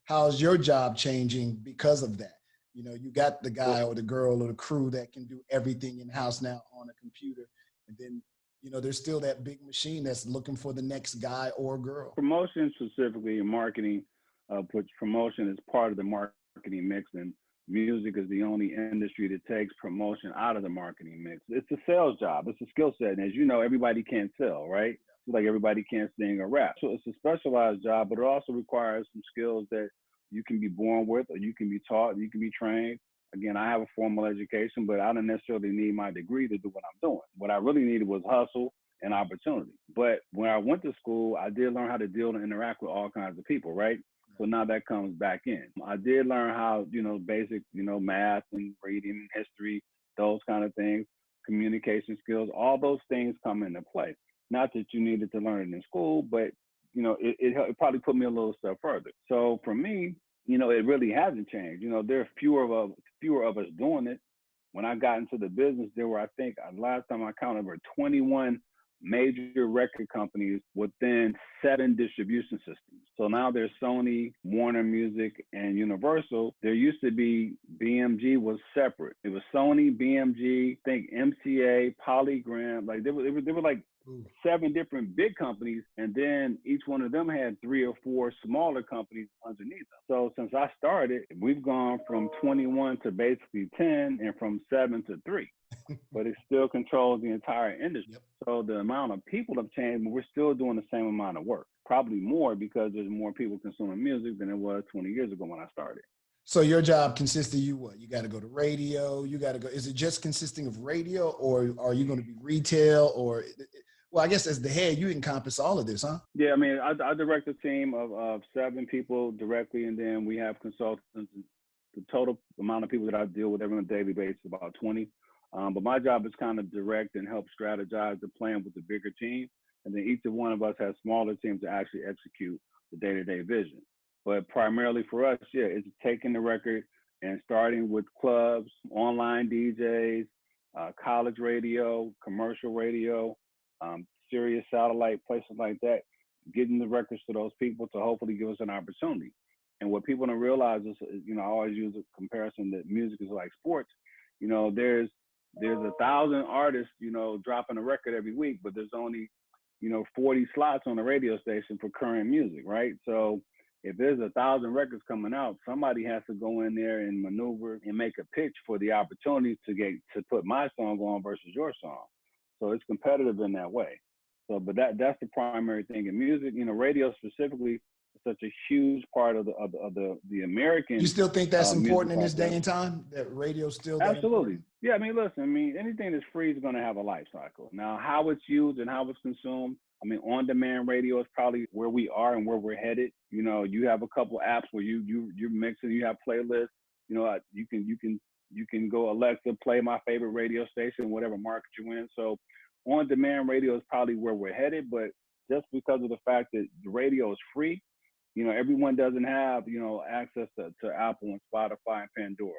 how's your job changing because of that? You know, you got the guy or the girl or the crew that can do everything in-house now on a computer. And then, you know, there's still that big machine that's looking for the next guy or girl. Promotion specifically in marketing, which promotion is part of the marketing mix, and music is the only industry that takes promotion out of the marketing mix. It's a sales job. It's a skill set. And as you know, everybody can't sell, right? It's like everybody can't sing or rap. So it's a specialized job, but it also requires some skills that you can be born with, or you can be taught, you can be trained. Again, I have a formal education, but I don't necessarily need my degree to do what I'm doing. What I really needed was hustle and opportunity. But when I went to school, I did learn how to deal and interact with all kinds of people, right? So now that comes back in. I did learn how, you know, basic, you know, math and reading and history, those kind of things, communication skills, all those things come into play. Not that you needed to learn it in school, but, you know, it probably put me a little step further. So for me, you know, it really hasn't changed. You know, there are fewer of us doing it. When I got into the business, there were, I think, last time I counted, over 21 major record companies within 7 distribution systems. So now there's Sony, Warner Music, and Universal. There used to be BMG was separate. It was Sony, BMG, I think MCA, Polygram. Like there were like 7 different big companies, and then each one of them had 3 or 4 smaller companies underneath them. So since I started, we've gone from 21 to basically 10, and from 7 to 3. But it still controls the entire industry. Yep. So the amount of people have changed, but we're still doing the same amount of work. Probably more, because there's more people consuming music than it was 20 years ago when I started. So your job consists of you what? You got to go to radio, you got to go. Is it just consisting of radio, or are you going to be retail, or, well, I guess as the head, you encompass all of this, huh? Yeah, I mean, I direct a team of 7 people directly, and then we have consultants. The total amount of people that I deal with on a daily basis is about 20. But my job is kind of direct and help strategize the plan with the bigger team. And then each of one of us has smaller teams to actually execute the day-to-day vision. But primarily for us, yeah, it's taking the record and starting with clubs, online DJs, college radio, commercial radio, Sirius satellite, places like that, getting the records to those people to hopefully give us an opportunity. And what people don't realize is, you know, I always use a comparison that music is like sports. You know, there's 1,000 artists, you know, dropping a record every week, but there's only, you know, 40 slots on the radio station for current music, right? So if there's 1,000 records coming out, somebody has to go in there and maneuver and make a pitch for the opportunity to put my song on versus your song. So it's competitive in that way. So, but that's the primary thing in music. You know, radio specifically is such a huge part of the American. You still think that's important in this day and time? That radio still that absolutely important? Yeah, I mean, listen, I mean, anything that's free is going to have a life cycle. Now, how it's used and how it's consumed, I mean, on-demand radio is probably where we are and where we're headed. You know, you have a couple apps where you're mixing, you have playlists. You know, you can go, Alexa, play my favorite radio station, whatever market you're in. So on-demand radio is probably where we're headed, but just because of the fact that the radio is free, you know, everyone doesn't have, you know, access to Apple and Spotify and Pandora,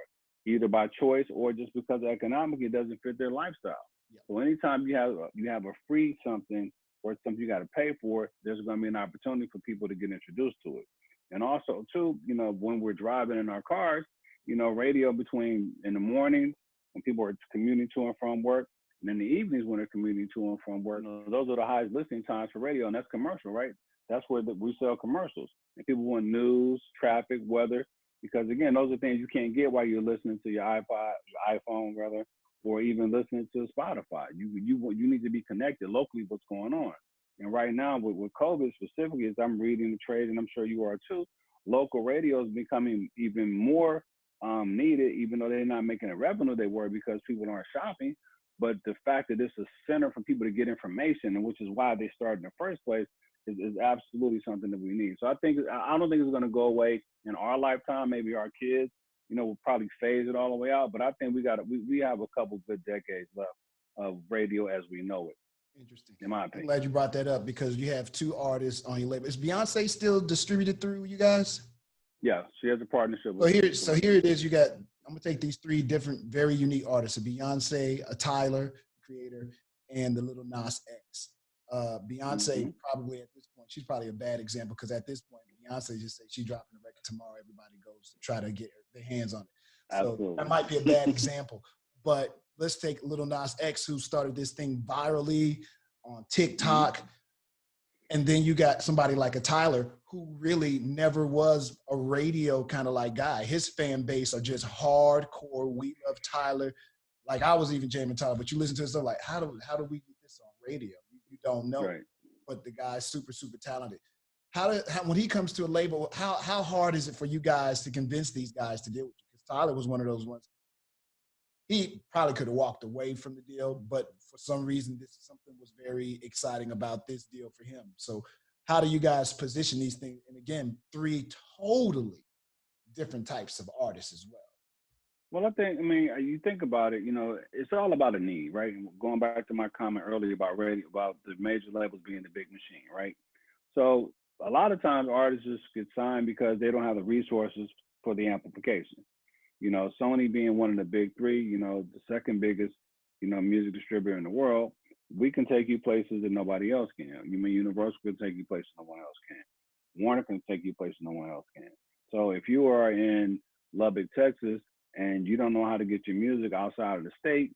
either by choice or just because economically it doesn't fit their lifestyle. Yep. So anytime you have a free something or something you got to pay for, there's going to be an opportunity for people to get introduced to it. And also, too, you know, when we're driving in our cars, you know, radio between in the mornings when people are commuting to and from work, and in the evenings when they're commuting to and from work, you know, those are the highest listening times for radio, and that's commercial, right? That's where we sell commercials. And people want news, traffic, weather, because again, those are things you can't get while you're listening to your iPod, your iPhone rather, or even listening to Spotify. You need to be connected locally what's going on. And right now with COVID specifically, as I'm reading the trade, and I'm sure you are too, local radio is becoming even more needed, even though they're not making the revenue they were because people aren't shopping. But the fact that it's a center for people to get information, and which is why they started in the first place, is absolutely something that we need. So I don't think it's going to go away in our lifetime. Maybe our kids, you know, will probably phase it all the way out. But I think we have a couple good decades left of radio as we know it. Interesting. In my opinion. I'm glad you brought that up because you have 2 artists on your label. Is Beyonce still distributed through you guys? Yeah, she has a partnership with So here it is. You got, I'm going to take these 3 different, very unique artists, a Beyonce, a Tyler, creator, and the little Nas X. Beyonce probably at this point, she's probably a bad example because at this point, Beyonce just said she's dropping the record tomorrow everybody goes to try to get their hands on it. So that Absolutely. might be a bad example. But let's take Lil Nas X, who started this thing virally on TikTok. And then you got somebody like a Tyler who really never was a radio kind of like guy. His fan base are just hardcore. We love Tyler. Like I was even jamming Tyler, but you listen to it, so like, how do we get this on radio? You don't know. Right. But the guy's super, super talented. How when he comes to a label, how hard is it for you guys to convince these guys to deal with you? Because Tyler was one of those ones. He probably could have walked away from the deal, but for some reason, something was very exciting about this deal for him. So how do you guys position these things? And again, 3 totally different types of artists as well. Well, I mean, you think about it, it's all about a need, right? Going back to my comment earlier about radio, about the major labels being the big machine, right? So a lot of times artists just get signed because they don't have the resources for the amplification. Sony being one of the big 3, the second biggest, music distributor in the world, we can take you places that nobody else can. You mean Universal can take you places no one else can. Warner can take you places no one else can. So if you are in Lubbock, Texas, and you don't know how to get your music outside of the state,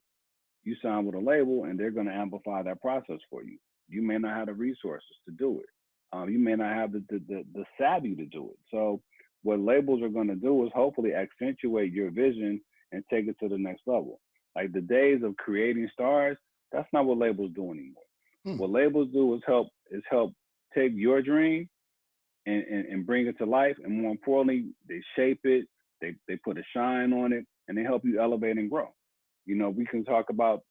you sign with a label and they're going to amplify that process for you. You may not have the resources to do it. You may not have the savvy to do it. So what labels are going to do is hopefully accentuate your vision and take it to the next level. Like the days of creating stars, that's not what labels do anymore. What labels do is help take your dream and bring it to life. And more importantly, they shape it, they put a shine on it, and they help you elevate and grow. We can talk about,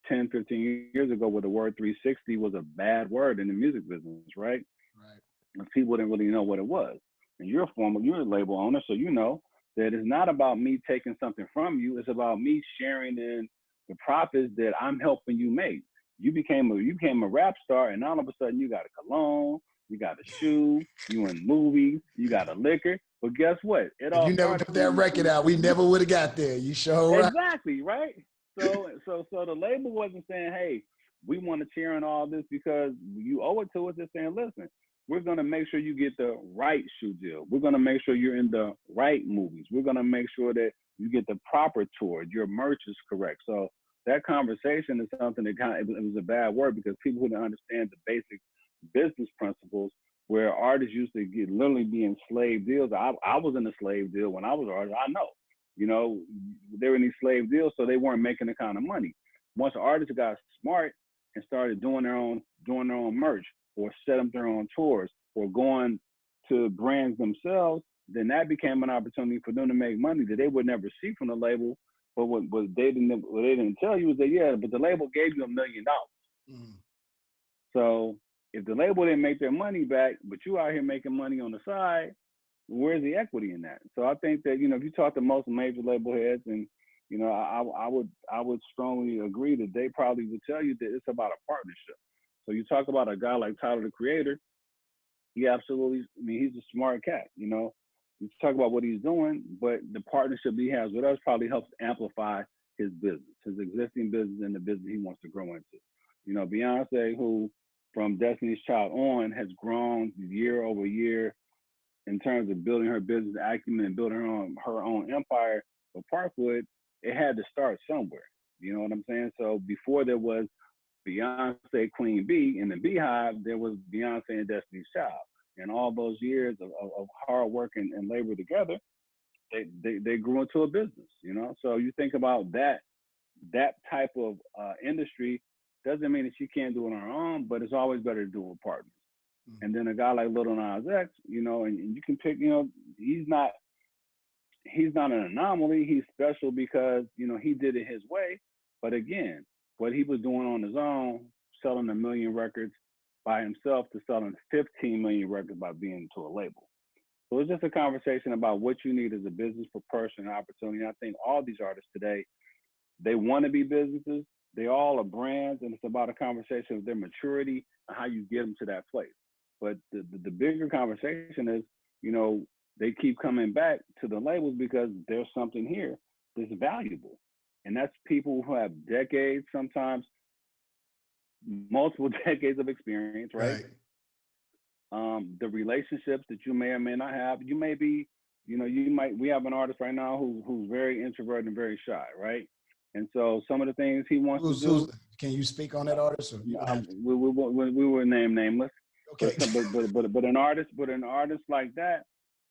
10, 15 years ago where the word 360 was a bad word in the music business, right? Right. And people didn't really know what it was. And you're a label owner, so you know that it's not about me taking something from you. It's about me sharing in the profits that I'm helping you make. You became a rap star, and all of a sudden you got a cologne, you got a shoe, you in movies, you got a liquor. But guess what? It If all you never started put that from record out, we never would have got there. You sure right. Exactly, right? So the label wasn't saying, hey, we want to cheer on all this because you owe it to us. They're saying, listen, we're going to make sure you get the right shoe deal. We're going to make sure you're in the right movies. We're going to make sure that you get the proper tour. Your merch is correct. So that conversation is something that it was a bad word because people who didn't understand the basic business principles where artists used to literally be in slave deals. I was in a slave deal when I was an artist. I know. They were in these slave deals, so they weren't making the kind of money. Once artists got smart and started doing their own merch or set up their own tours or going to brands themselves, then that became an opportunity for them to make money that they would never see from the label. But what they didn't tell you is that, but the label gave you $1 million. So if the label didn't make their money back, but you out here making money on the side, where's the equity in that? So I think that, if you talk to most major label heads, and, I would strongly agree that they probably would tell you that it's about a partnership. So you talk about a guy like Tyler, the Creator, he absolutely, he's a smart cat, You talk about what he's doing, but the partnership he has with us probably helps amplify his business, his existing business and the business he wants to grow into. Beyonce, who from Destiny's Child on has grown year over year in terms of building her business acumen and building her own empire for Parkwood, it had to start somewhere. You know what I'm saying? So before there was Beyonce, Queen Bee in the Beehive, there was Beyonce and Destiny's Child. And all those years of hard work and labor together, they grew into a business, So you think about that type of industry, doesn't mean that she can't do it on her own, but it's always better to do it with partners. And then a guy like Lil Nas X, and you can pick, he's not an anomaly. He's special because, he did it his way. But again, what he was doing on his own, selling 1 million records by himself to selling 15 million records by being to a label. So it's just a conversation about what you need as a business for person and opportunity. And I think all these artists today, they want to be businesses. They all are brands, and it's about a conversation of their maturity and how you get them to that place. But the bigger conversation is, they keep coming back to the labels because there's something here that's valuable. And that's people who have decades, sometimes multiple decades of experience, right? the relationships that you may or may not have. You may be, we have an artist right now who's very introverted and very shy, right? And so some of the things he wants to do, Can you speak on that artist? Or you don't have to? we will name nameless, Okay. but an artist, like that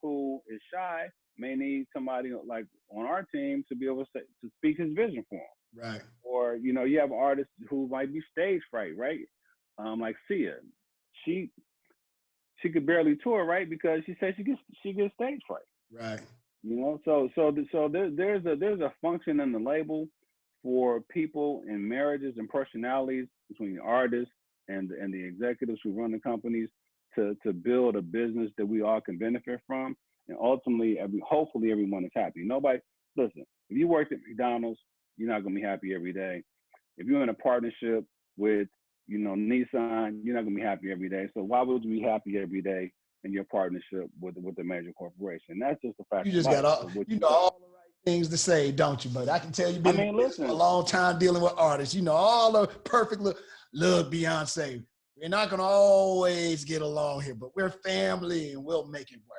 who is shy may need somebody like on our team to be able to speak his vision for him. Right. Or you have artists who might be stage fright, right? Like Sia, she could barely tour, right? Because she said she gets stage fright. Right. There's a function in the label for people in marriages and personalities between the artists and the executives who run the companies to build a business that we all can benefit from, and ultimately, hopefully, everyone is happy. Nobody, listen. If you work at McDonald's, you're not gonna be happy every day. If you're in a partnership with Nissan, you're not gonna be happy every day. So why would you be happy every day in your partnership with a major corporation? That's just a fact. You just got all all the right things to say, don't you? But I can tell you've been in business for a long time dealing with artists. You know all the perfect look, Beyonce. We're not gonna always get along here, but we're family and we'll make it work.